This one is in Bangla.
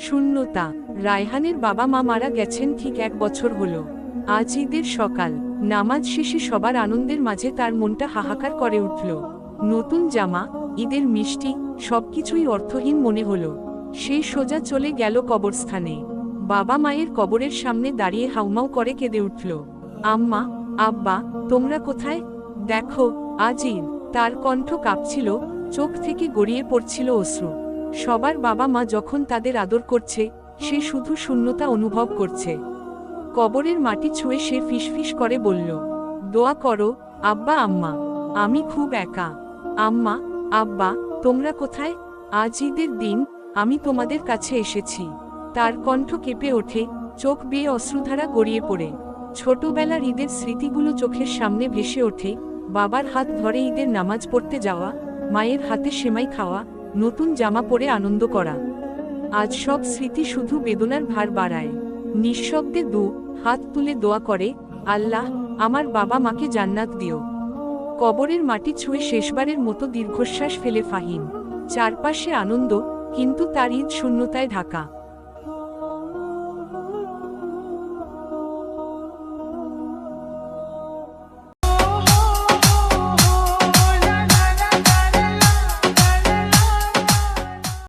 শূন্যতা। রায়হানের বাবা মা মারা গেছেন ঠিক 1 বছর হলো। আজ ঈদের সকাল, নামাজ শেষে সবার আনন্দের মাঝে তার মনটা হাহাকার করে উঠল। নতুন জামা, ঈদের মিষ্টি, সবকিছুই অর্থহীন মনে হলো। সে সোজা চলে গেল কবরস্থানে। বাবা মায়ের কবরের সামনে দাঁড়িয়ে হাউমাউ করে কেঁদে উঠল। আম্মা, আব্বা, তোমরা কোথায়? দেখো, আজ ঈদ। তার কণ্ঠ কাঁপছিল, চোখ থেকে গড়িয়ে পড়ছিল অশ্রু। সবার বাবা মা যখন তাদের আদর করছে, সে শুধু শূন্যতা অনুভব করছে। কবরের মাটি ছুঁয়ে সে ফিসফিস করে বলল, দোয়া করো আব্বা আম্মা, আমি খুব একা। আম্মা, আব্বা, তোমরা কোথায়? আজ ঈদের দিন, আমি তোমাদের কাছে এসেছি। তার কণ্ঠ কেঁপে ওঠে, চোখ বেয়ে অশ্রুধারা গড়িয়ে পড়ে। ছোটবেলার ঈদের স্মৃতিগুলো চোখের সামনে ভেসে ওঠে। বাবার হাত ধরে ঈদের নামাজ পড়তে যাওয়া, মায়ের হাতে সেমাই খাওয়া, নতুন জামা পরে আনন্দ করা। আজ সব স্মৃতি শুধু বেদনার ভার বাড়ায়। নিঃশব্দে হাত তুলে দোয়া করে, আল্লাহ, আমার বাবা মাকে জান্নাত দিও। কবরের মাটি ছুঁয়ে শেষবারের মতো দীর্ঘশ্বাস ফেলে ফাহিম। চারপাশে আনন্দ, কিন্তু তার ঈদ শূন্যতায় ঢাকা।